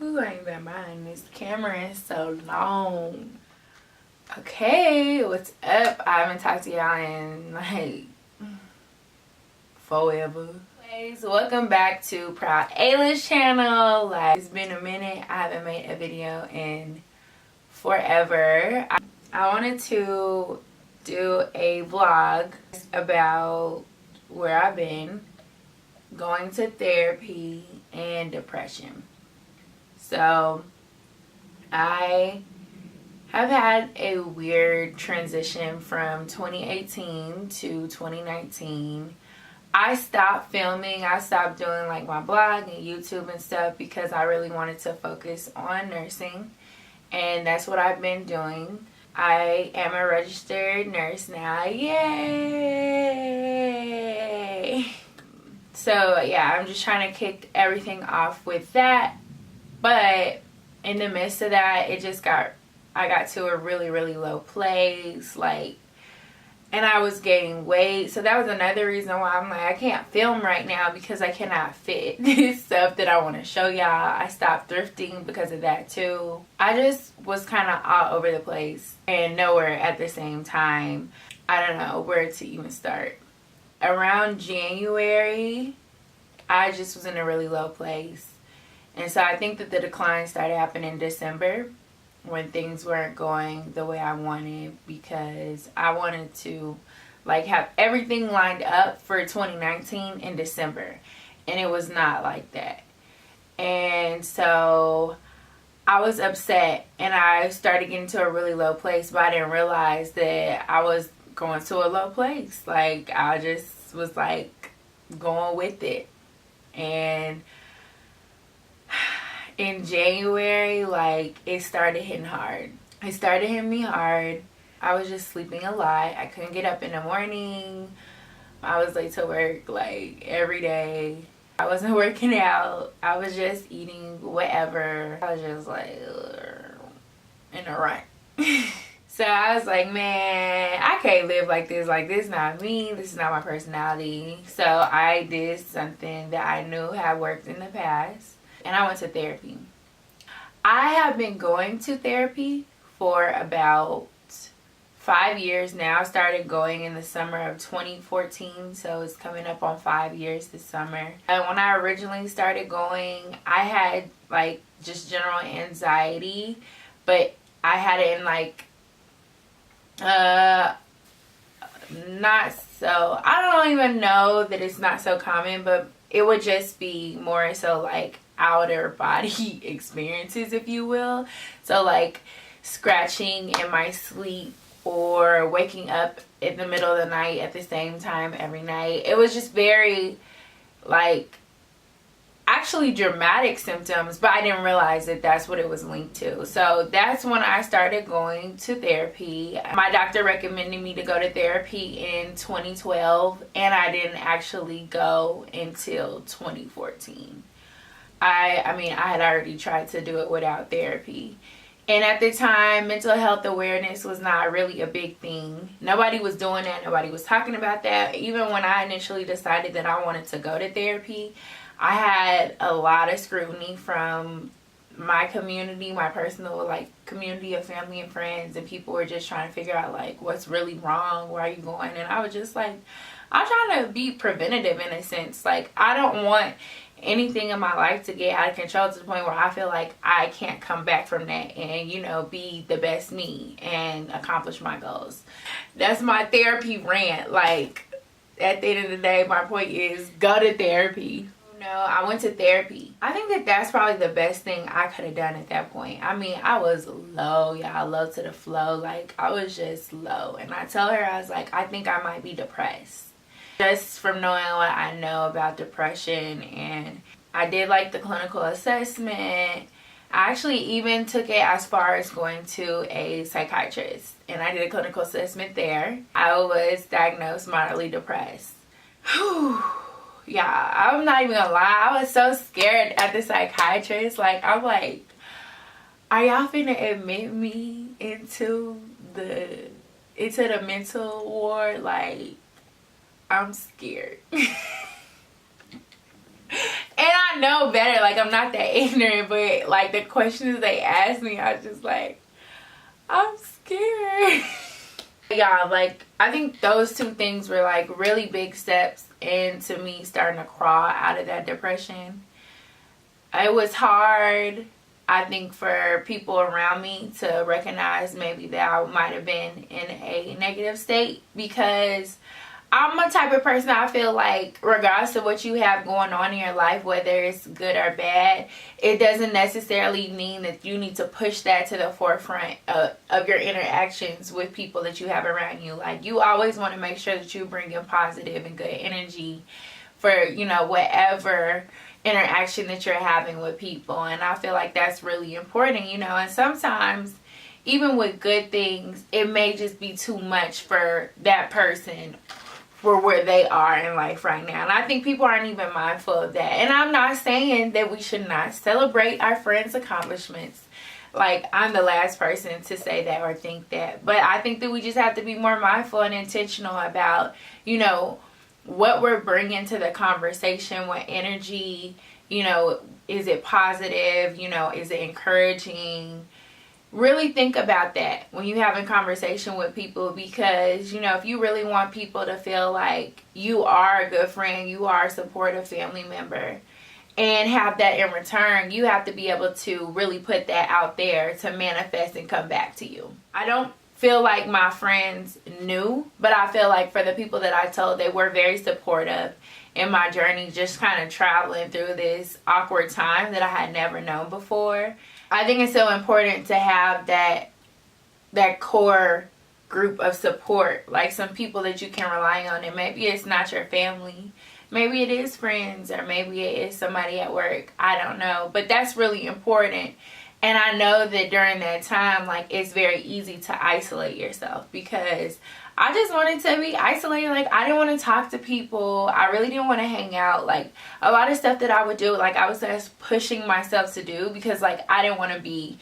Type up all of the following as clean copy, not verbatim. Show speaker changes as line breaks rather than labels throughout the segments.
Ooh, I ain't been behind this camera in so long. Okay, what's up? I haven't talked to y'all in like forever. Anyways, welcome back to Proud Ayla's channel. Like, it's been a minute. I haven't made a video in forever. I wanted to do a vlog about where I've been, going to therapy, and depression. So I have had a weird transition from 2018 to 2019. I stopped filming. I stopped doing like my blog and YouTube and stuff because I really wanted to focus on nursing, and that's what I've been doing. I am a registered nurse now. Yay! So yeah, I'm just trying to kick everything off with that. But in the midst of that, I got to a really, really low place, like, and I was gaining weight. So that was another reason why I'm like, I can't film right now because I cannot fit this stuff that I want to show y'all. I stopped thrifting because of that too. I just was kind of all over the place and nowhere at the same time. I don't know where to even start. Around January, I just was in a really low place. And so I think that the decline started happening in December when things weren't going the way I wanted, because I wanted to like have everything lined up for 2019 in December, and it was not like that. And so I was upset and I started getting to a really low place, but I didn't realize that I was going to a low place. Like, I just was like going with it. And in January, like, it started hitting hard. It started hitting me hard. I was just sleeping a lot. I couldn't get up in the morning. I was late to work like every day. I wasn't working out. I was just eating whatever. I was just like in a rut. So I was like, man, I can't live like this. Like, this is not me. This is not my personality. So I did something that I knew had worked in the past, and I went to therapy. I have been going to therapy for about 5 years now. I started going in the summer of 2014, so it's coming up on 5 years this summer. And when I originally started going, I had like just general anxiety, but I had it in like not so, I don't even know that it's not so common, but it would just be more so like outer body experiences, if you will. So like scratching in my sleep or waking up in the middle of the night at the same time every night. It was just very like actually dramatic symptoms, but I didn't realize that that's what it was linked to. So that's when I started going to therapy. My doctor recommended me to go to therapy in 2012, and I didn't actually go until 2014. I mean, I had already tried to do it without therapy. And at the time, mental health awareness was not really a big thing. Nobody was doing that. Nobody was talking about that. Even when I initially decided that I wanted to go to therapy, I had a lot of scrutiny from my community, my personal like community of family and friends, and people were just trying to figure out like what's really wrong, where are you going? And I was just like, I'm trying to be preventative in a sense. Like, I don't want anything in my life to get out of control to the point where I feel like I can't come back from that and, you know, be the best me and accomplish my goals. That's my therapy rant. Like, at the end of the day, my point is go to therapy. No, I went to therapy. I think that that's probably the best thing I could have done at that point. I mean, I was low, y'all, low to the flow. Like, I was just low. And I told her, I was like, I think I might be depressed. Just from knowing what I know about depression. And I did like the clinical assessment. I actually even took it as far as going to a psychiatrist. And I did a clinical assessment there. I was diagnosed moderately depressed. Whew. Yeah, I'm not even gonna lie, I was so scared at the psychiatrist. Like, I'm like, are y'all finna admit me into the mental ward? Like, I'm scared. And I know better, like I'm not that ignorant, but like the questions they ask me, I just like, I'm scared. Yeah, like I think those two things were like really big steps into me starting to crawl out of that depression. It was hard, I think, for people around me to recognize maybe that I might have been in a negative state, because I'm a type of person, I feel like regardless of what you have going on in your life, whether it's good or bad, it doesn't necessarily mean that you need to push that to the forefront of your interactions with people that you have around you. Like, you always want to make sure that you bring in positive and good energy for, you know, whatever interaction that you're having with people. And I feel like that's really important, you know. And sometimes even with good things, it may just be too much for that person, for where they are in life right now. And I think people aren't even mindful of that. And I'm not saying that we should not celebrate our friends' accomplishments. Like, I'm the last person to say that or think that. But I think that we just have to be more mindful and intentional about, you know, what we're bringing to the conversation, what energy, you know, is it positive, you know, is it encouraging? Really think about that when you having conversation with people, because, you know, if you really want people to feel like you are a good friend, you are a supportive family member, and have that in return, you have to be able to really put that out there to manifest and come back to you. I don't feel like my friends knew, but I feel like for the people that I told, they were very supportive in my journey, just kind of traveling through this awkward time that I had never known before. I think it's so important to have that core group of support, like some people that you can rely on. And maybe it's not your family, maybe it is friends, or maybe it is somebody at work. I don't know, but that's really important. And I know that during that time, like, it's very easy to isolate yourself, because I just wanted to be isolated. Like, I didn't want to talk to people. I really didn't want to hang out. Like, a lot of stuff that I would do, like, I was just pushing myself to do, because, like, I didn't want to be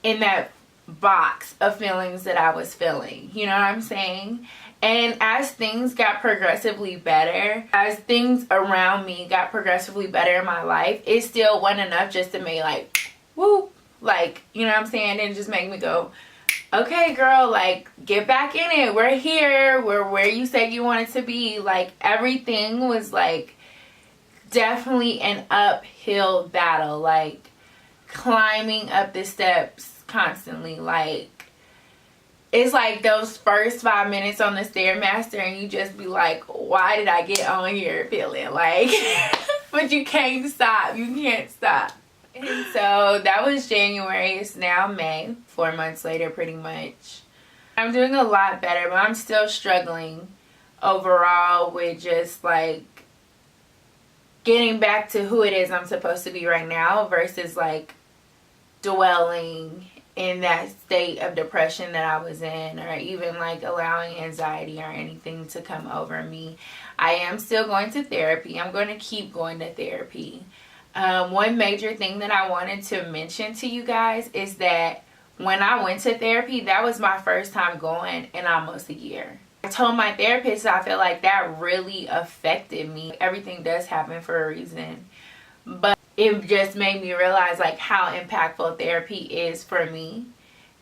in that box of feelings that I was feeling. You know what I'm saying? And as things got progressively better, as things around me got progressively better in my life, it still wasn't enough just to make, like, woo, like, you know what I'm saying? And just make me go, okay, girl, like, get back in it. We're here. We're where you said you wanted to be. Like, everything was, like, definitely an uphill battle. Like, climbing up the steps constantly. Like, it's like those first 5 minutes on the Stairmaster, and you just be like, why did I get on here feeling like, but you can't stop. You can't stop. And so that was January. It's now May, 4 months later, pretty much. I'm doing a lot better, but I'm still struggling overall with just like getting back to who it is I'm supposed to be right now, versus like dwelling in that state of depression that I was in, or even like allowing anxiety or anything to come over me. I am still going to therapy. I'm going to keep going to therapy. One major thing that I wanted to mention to you guys is that when I went to therapy, that was my first time going in almost a year. I told my therapist I feel like that really affected me. Everything does happen for a reason, but it just made me realize like how impactful therapy is for me,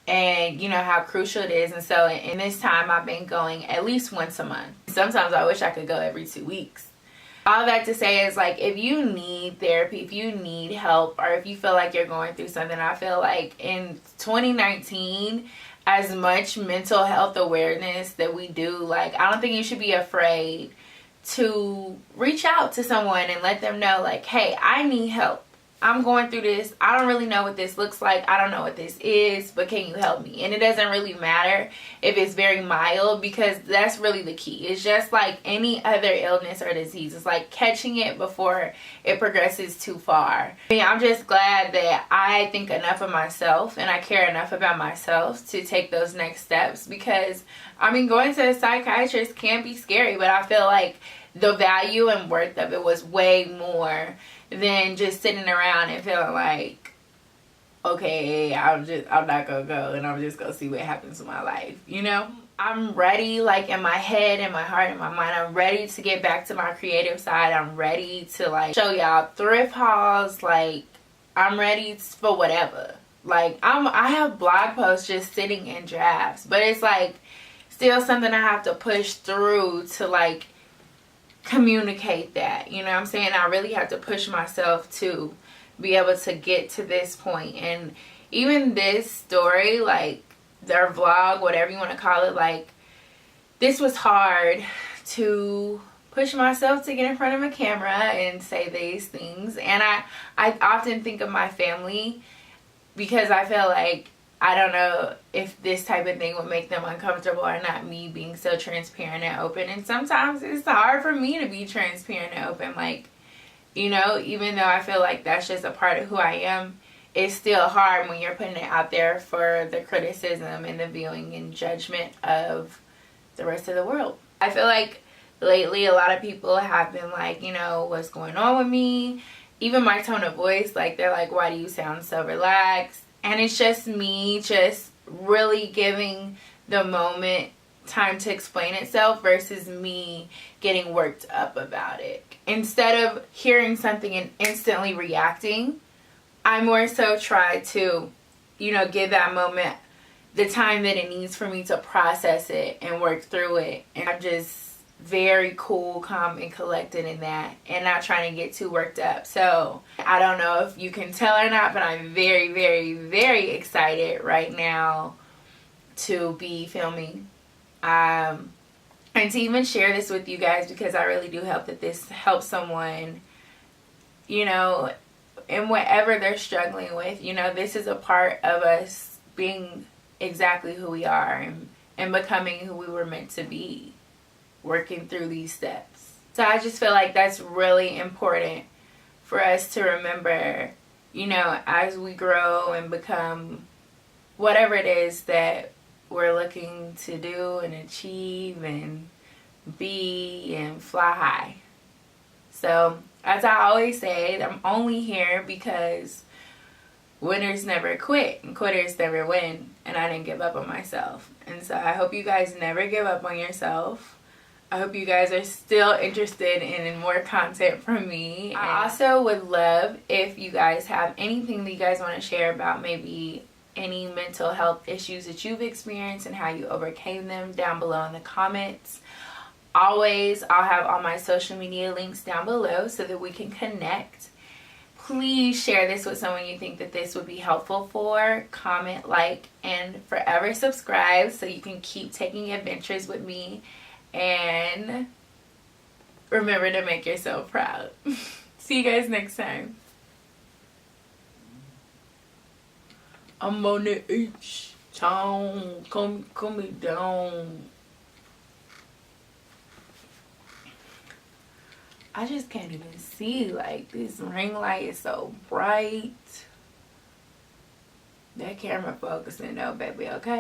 and you know how crucial it is. And so in this time, I've been going at least once a month. Sometimes I wish I could go every 2 weeks. All that to say is, like, if you need therapy, if you need help, or if you feel like you're going through something, I feel like in 2019, as much mental health awareness that we do, like, I don't think you should be afraid to reach out to someone and let them know, like, hey, I need help. I'm going through this. I don't really know what this looks like. I don't know what this is, but can you help me? And it doesn't really matter if it's very mild, because that's really the key. It's just like any other illness or disease. It's like catching it before it progresses too far. I mean, I'm just glad that I think enough of myself and I care enough about myself to take those next steps, because, I mean, going to a psychiatrist can be scary, but I feel like the value and worth of it was way more than just sitting around and feeling like, okay, I'm not gonna go and I'm just gonna see what happens in my life, you know? I'm ready, like in my head and my heart and my mind. I'm ready to get back to my creative side. I'm ready to like show y'all thrift hauls. Like I'm ready for whatever. Like I have blog posts just sitting in drafts, but it's like still something I have to push through to like communicate that, you know what I'm saying? I really have to push myself to be able to get to this point. And even this story, like their vlog, whatever you want to call it, like this was hard to push myself to get in front of a camera and say these things. And I often think of my family, because I feel like I don't know if this type of thing would make them uncomfortable or not, me being so transparent and open. And sometimes it's hard for me to be transparent and open. Like, you know, even though I feel like that's just a part of who I am, it's still hard when you're putting it out there for the criticism and the viewing and judgment of the rest of the world. I feel like lately a lot of people have been like, you know, what's going on with me? Even my tone of voice, like they're like, why do you sound so relaxed? And it's just me just really giving the moment time to explain itself versus me getting worked up about it. Instead of hearing something and instantly reacting, I more so try to, you know, give that moment the time that it needs for me to process it and work through it. And I'm just very cool, calm, and collected in that, and not trying to get too worked up. So I don't know if you can tell or not, but I'm very, very, very excited right now to be filming and to even share this with you guys, because I really do hope that this helps someone, you know, in whatever they're struggling with. You know, this is a part of us being exactly who we are and becoming who we were meant to be, working through these steps. So I just feel like that's really important for us to remember, you know, as we grow and become whatever it is that we're looking to do and achieve and be and fly high. So as I always say, I'm only here because winners never quit and quitters never win, and I didn't give up on myself. And so I hope you guys never give up on yourself. I hope you guys are still interested in more content from me. I also would love if you guys have anything that you guys want to share about maybe any mental health issues that you've experienced and how you overcame them down below in the comments. Always, I'll have all my social media links down below so that we can connect. Please share this with someone you think that this would be helpful for. Comment, like, and forever subscribe so you can keep taking adventures with me. And remember to make yourself proud. See you guys next time. I'm on the H-Town. Come me down. I just can't even see. Like, this ring light is so bright. That camera focusing though, baby, okay?